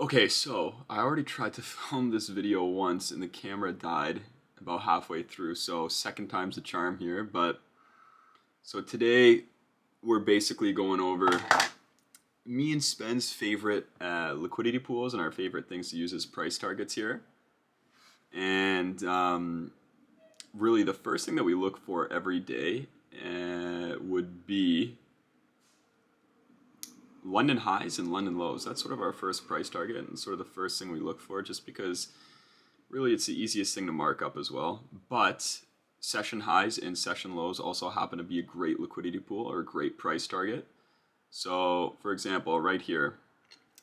Okay, so I already tried to film this video once and the camera died about halfway through, so second time's the charm here. But so today we're basically going over me and Spen's favorite liquidity pools and our favorite things to use as price targets here. And really the first thing that we look for every day would be London highs and London lows. That's sort of our first price target and sort of the first thing we look for, just because really it's the easiest thing to mark up as well. But session highs and session lows also happen to be a great liquidity pool or a great price target. So for example, right here,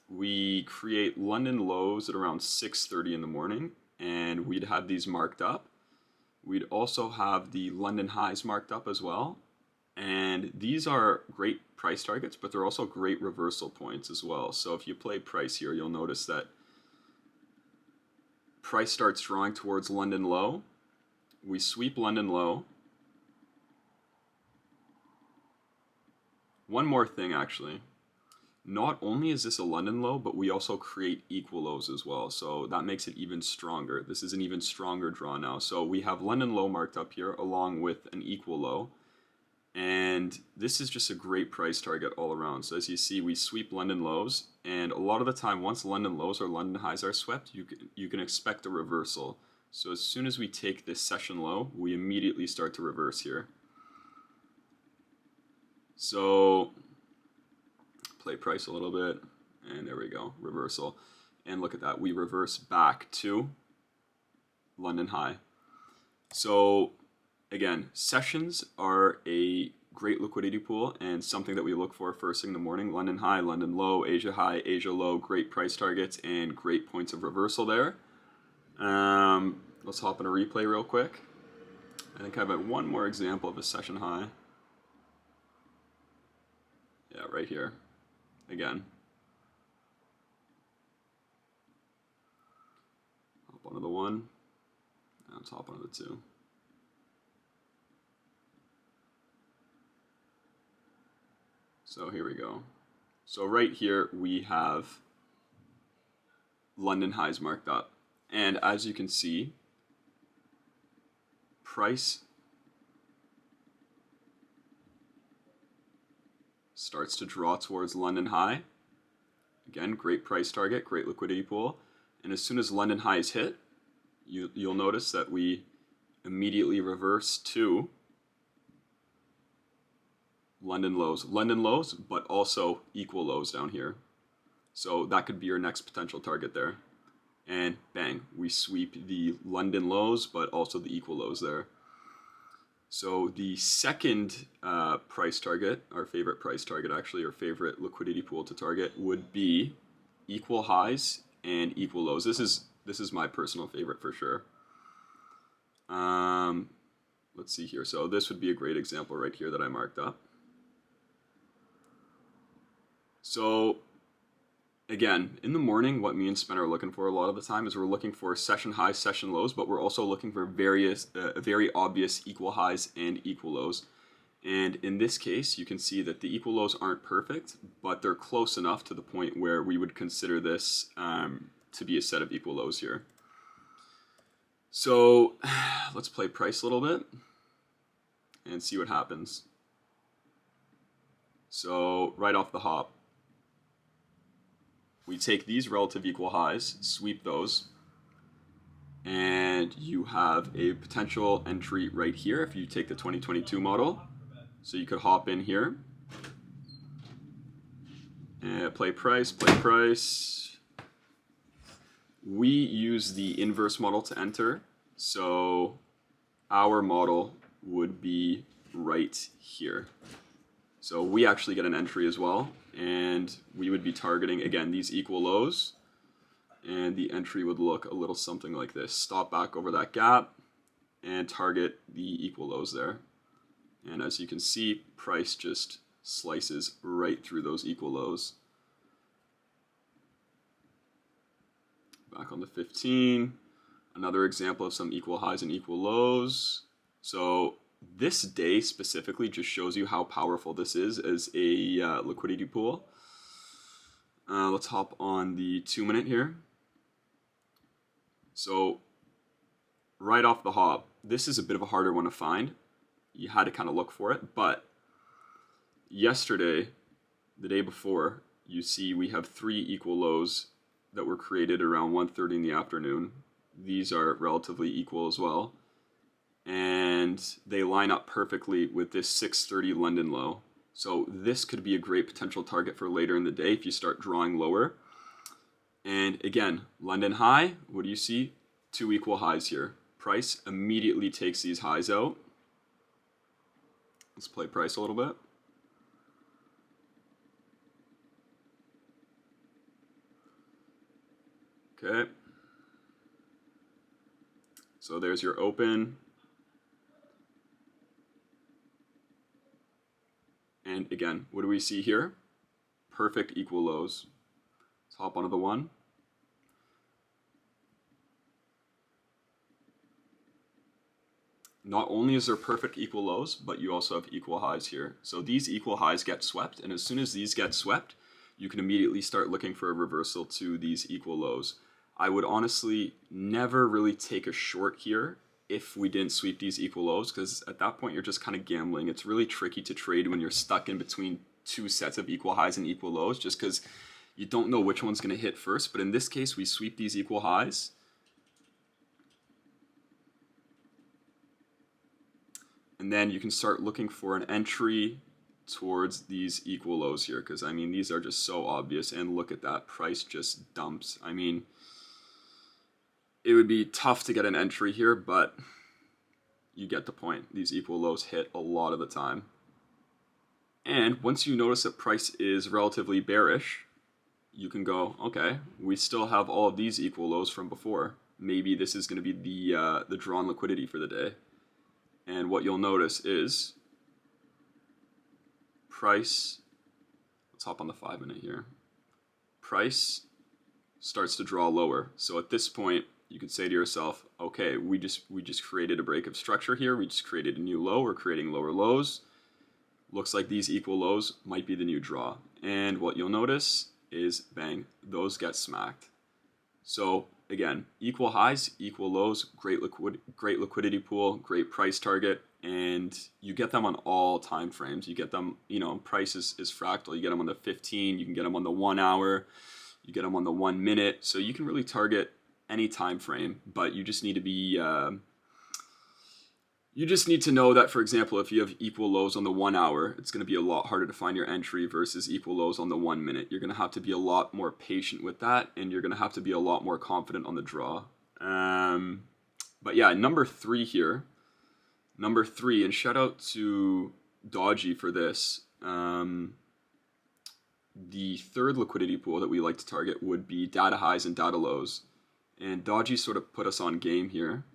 we create London lows at around 6:30 in the morning, and we'd have these marked up. We'd also have the London highs marked up as well. And these are great price targets, but they're also great reversal points as well. So if you play price here, you'll notice that price starts drawing towards London low. We sweep London low. One more thing, actually. Not only is this a London low, but we also create equal lows as well. So that makes it even stronger. This is an even stronger draw now. So we have London low marked up here along with an equal low. And this is just a great price target all around. So as you see, we sweep London lows, and a lot of the time, once London lows or London highs are swept, you can expect a reversal. So as soon as we take this session low, we immediately start to reverse here. So play price a little bit, and there we go, reversal. And look at that, we reverse back to London high. So again, sessions are a great liquidity pool and something that we look for first thing in the morning. London high, London low, Asia high, Asia low, great price targets and great points of reversal there. Let's hop in a replay real quick. I think I have one more example of a session high. Yeah, right here. Again. Hop onto the one. Now let's hop onto the two. So here we go. So right here we have London highs marked up. And as you can see, price starts to draw towards London high. Again, great price target, great liquidity pool. And as soon as London highs hit, you'll notice that we immediately reverse to London lows, but also equal lows down here. So that could be your next potential target there. And bang, we sweep the London lows, but also the equal lows there. So the second price target, our favorite price target actually, our favorite liquidity pool to target would be equal highs and equal lows. This is my personal favorite for sure. Let's see here. So this would be a great example right here that I marked up. So again, in the morning, what me and Spen are looking for a lot of the time is we're looking for session highs, session lows, but we're also looking for very obvious equal highs and equal lows. And in this case, you can see that the equal lows aren't perfect, but they're close enough to the point where we would consider this to be a set of equal lows here. So let's play price a little bit and see what happens. So right off the hop, we take these relative equal highs, sweep those, and you have a potential entry right here if you take the 2022 model. So you could hop in here and play price, play price. We use the inverse model to enter, so our model would be right here. So we actually get an entry as well, and we would be targeting, again, these equal lows, and the entry would look a little something like this. Stop back over that gap and target the equal lows there. And as you can see, price just slices right through those equal lows. Back on the 15, another example of some equal highs and equal lows. So this day specifically just shows you how powerful this is as a liquidity pool. Let's hop on the 2-minute here. So right off the hop, this is a bit of a harder one to find. You had to kind of look for it, but yesterday, the day before, you see we have 3 equal lows that were created around 1:30 in the afternoon. These are relatively equal as well, and they line up perfectly with this 6:30 London low. So this could be a great potential target for later in the day if you start drawing lower. And again, London high, what do you see? 2 equal highs here. Price immediately takes these highs out. Let's play price a little bit. Okay. So there's your open. And again, what do we see here? Perfect equal lows. Let's hop onto the 1. Not only is there perfect equal lows, but you also have equal highs here. So these equal highs get swept, and as soon as these get swept, you can immediately start looking for a reversal to these equal lows. I would honestly never really take a short here if we didn't sweep these equal lows, because at that point you're just kind of gambling. It's really tricky to trade when you're stuck in between 2 sets of equal highs and equal lows, just because you don't know which one's going to hit first. But in this case, we sweep these equal highs. And then you can start looking for an entry towards these equal lows here, because I mean, these are just so obvious. And look at that, price just dumps. I mean, it would be tough to get an entry here, but you get the point. These equal lows hit a lot of the time. And once you notice that price is relatively bearish, you can go, okay, we still have all of these equal lows from before. Maybe this is going to be the drawn liquidity for the day. And what you'll notice is price, let's hop on the 5-minute here. Price starts to draw lower. So at this point, you could say to yourself, okay, we just created a break of structure here. We just created a new low. We're creating lower lows. Looks like these equal lows might be the new draw. And what you'll notice is, bang, those get smacked. So again, equal highs, equal lows, great liquidity pool, great price target, and you get them on all time frames. You get them, price is fractal. You get them on the 15, you can get them on the 1 hour, you get them on the 1 minute. So you can really target any time frame, but you just need to be you just need to know that, for example, if you have equal lows on the 1 hour, it's going to be a lot harder to find your entry versus equal lows on the 1 minute. You're going to have to be a lot more patient with that, and you're going to have to be a lot more confident on the draw. But yeah, number 3 here. Number 3, and shout out to Dodgy for this. The third liquidity pool that we like to target would be data highs and data lows. And Dodgy sort of put us on game here.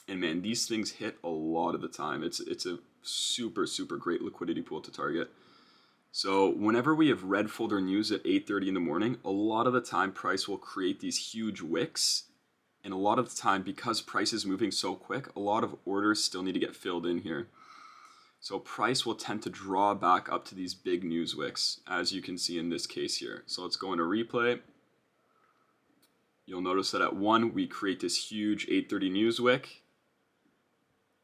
And man, these things hit a lot of the time. It's a super, super great liquidity pool to target. So whenever we have red folder news at 8:30 in the morning, a lot of the time price will create these huge wicks. And a lot of the time, because price is moving so quick, a lot of orders still need to get filled in here. So price will tend to draw back up to these big news wicks, as you can see in this case here. So let's go into replay. You'll notice that at 1, we create this huge 8:30 news wick.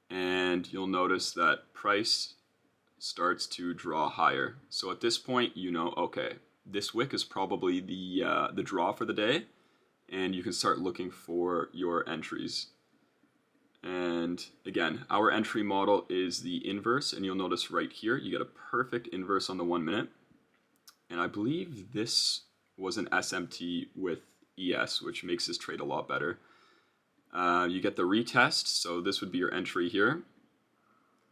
And you'll notice that price starts to draw higher. So at this point, okay, this wick is probably the draw for the day, and you can start looking for your entries. And again, our entry model is the inverse, and you'll notice right here, you get a perfect inverse on the 1 minute. And I believe this was an SMT with ES, which makes this trade a lot better. You get the retest, so this would be your entry here.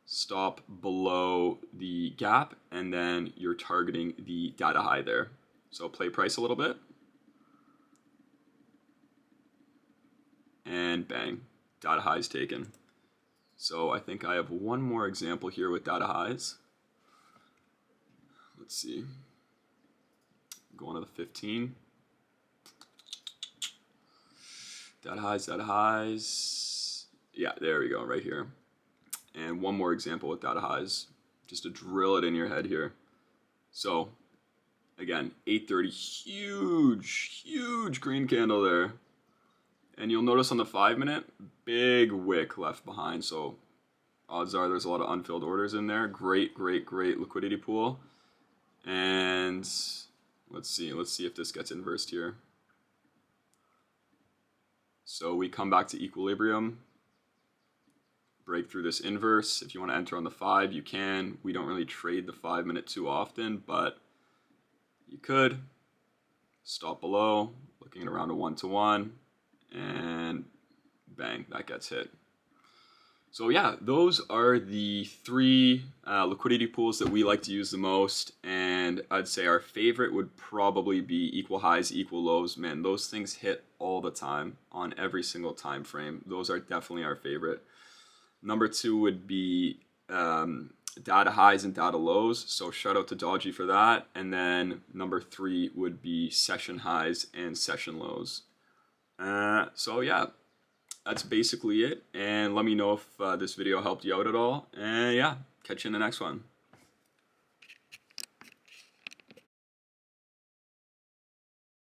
Stop below the gap, and then you're targeting the data high there. So play price a little bit. And bang, data highs taken. So I think I have one more example here with data highs. Let's see. Go on to the 15. Data highs. Yeah, there we go, right here. And one more example with data highs, just to drill it in your head here. So, Again, 8:30, huge green candle there. And you'll notice on the 5-minute, big wick left behind. So odds are there's a lot of unfilled orders in there. Great liquidity pool. And let's see if this gets inversed here. So we come back to equilibrium, break through this inverse. If you want to enter on the 5, you can. We don't really trade the 5-minute too often, but you could. Stop below, looking at around a 1-to-1, and bang, that gets hit. So yeah, those are the 3 liquidity pools that we like to use the most, and I'd say our favorite would probably be equal highs, equal lows. Man, those things hit all the time on every single time frame. Those are definitely our favorite. Number 2 would be data highs and data lows, so shout out to Dodgy for that. And then number 3 would be session highs and session lows. So yeah, that's basically it, and let me know if this video helped you out at all, and yeah, catch you in the next one.